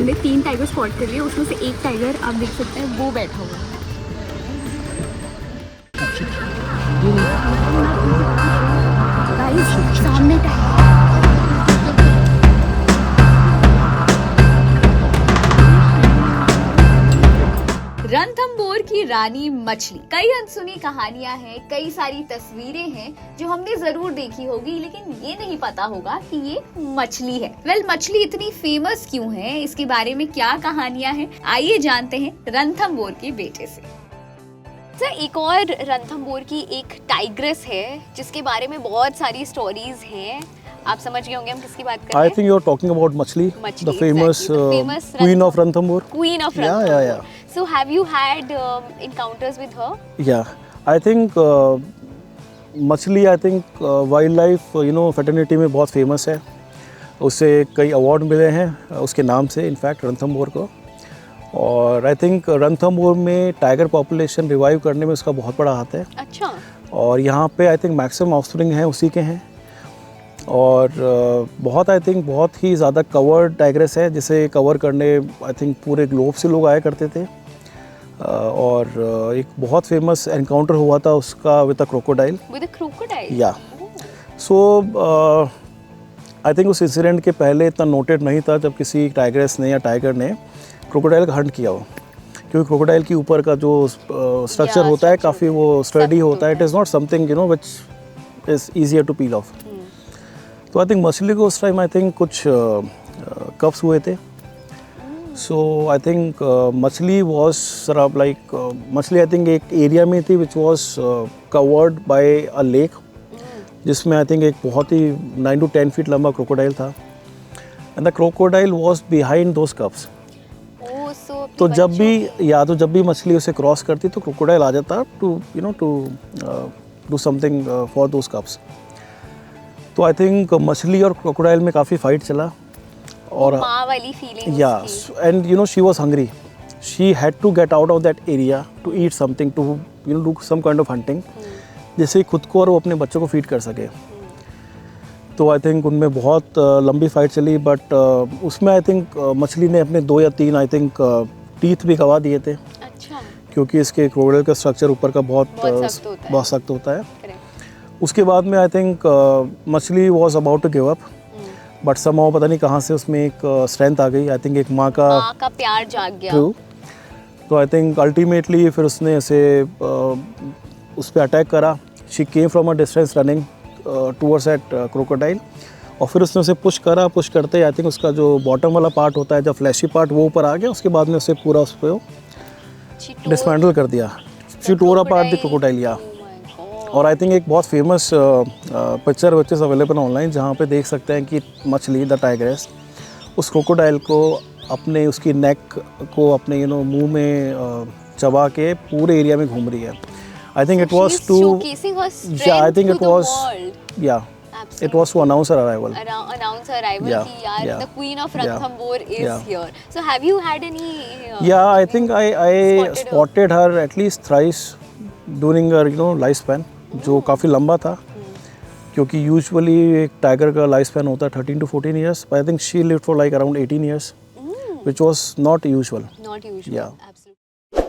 हमने 3 tiger spot कर लिए, उसमें से एक टाइगर आप देख सकते हैं वो बैठा हुआ है। गाइस सामने टाइगर। रणथंभौर की रानी मछली। कई अनसुनी कहानियां हैं, कई सारी तस्वीरें हैं जो हमने जरूर देखी होगी, लेकिन ये नहीं पता होगा कि ये मछली है। मछली इतनी फेमस क्यों है, इसके बारे में क्या कहानियां हैं, आइए जानते हैं रणथंभौर के बेटे से। सर, एक और रणथंभौर की एक टाइग्रेस है जिसके बारे में बहुत सारी स्टोरीज हैं। आप समझ गए होंगे हम किसकी बात कर रहे हैं। I think you're talking about Machli, the famous, queen of Ranthambore. Queen of Ranthambore. Yeah. So have you had encounters with her? Yeah, I think मछली वाइल्ड लाइफ फैटर्निटी में बहुत फेमस है। उसे कई अवार्ड मिले हैं उसके नाम से, इनफैक्ट रणथंभौर को। और आई थिंक रणथंभौर में टाइगर पॉपुलेशन रिवाइव करने में उसका बहुत बड़ा हाथ है। अच्छा। और यहाँ पे आई थिंक मैक्सिमम ऑफस्प्रिंग हैं उसी के हैं। और बहुत ही ज़्यादा कवर्ड टाइग्रेस है, जिसे कवर करने आई थिंक पूरे ग्लोब से लोग आया करते थे। और एक बहुत फेमस एनकाउंटर हुआ था उसका विद अ क्रोकोडाइल। या सो आई थिंक उस इंसिडेंट के पहले इतना नोटेड नहीं था जब किसी टाइग्रेस ने या टाइगर ने क्रोकोडाइल का हंट किया हो, क्योंकि क्रोकोडाइल के ऊपर का जो स्ट्रक्चर होता है काफ़ी वो स्टडी होता है। It is not something which is easier to peel off. तो आई थिंक मछली को उस टाइम आई थिंक कुछ कप्स हुए थे। So I think Machli was सराब लाइक मछली आई थिंक एक एरिया में थी which was covered by a lake, जिसमें आई थिंक एक बहुत ही 9 to 10 फीट लंबा क्रोकोडाइल था। And the crocodile was behind those cubs. तो जब भी मछली उसे क्रॉस करती तो क्रोकोडाइल आ जाता to do something for those cubs. तो आई थिंक मछली और क्रोकोडाइल में काफ़ी फाइट चला। और माँ वाली feeling. Yeah and she was hungry, she had to get out of that area to eat something, to do some kind of hunting, जिससे खुद को और वो अपने बच्चों को फीड कर सके। तो आई थिंक उनमें बहुत लंबी फाइट चली, बट उसमें आई थिंक मछली ने अपने 2 या 3 आई थिंक टीथ भी गवा दिए थे। अच्छा। क्योंकि इसके क्रोकोडाइल का स्ट्रक्चर ऊपर का बहुत सख्त होता है। उसके बाद में I think Machli was about to give up, but somehow पता नहीं कहाँ से उसमें एक स्ट्रेंथ आ गई। आई थिंक एक माँ का प्यार जाग गया। ट्रू। तो आई थिंक अल्टीमेटली फिर उसने ऐसे उस पर अटैक करा। She came from a distance running towards that crocodile, और फिर उसने उसे पुश करते आई थिंक उसका जो बॉटम वाला पार्ट होता है, जो फ्लैशी पार्ट, वो ऊपर आ गया। उसके बाद में उसे पूरा उस पर डिसमेंटल कर दिया। She tore apart the crocodile. Yeah और आई थिंक एक बहुत famous picture which is available online, जहाँ पे देख सकते हैं कि मछली द टाइग्रेस उस क्रोकोडाइल को अपने उसकी नेक को अपने मुंह में चबा के पूरे एरिया में घूम रही है। I think it was to I think it was to announce her arrival. Yeah. The Queen of Ranthambore is here. So have you had any I think I spotted her at least thrice during her lifespan, जो काफ़ी लंबा था, क्योंकि usually एक tiger का life span होता है 13 to 14 years, but I think she lived for like around 18 years, which was not usual. Not usual. Yeah. Absolutely.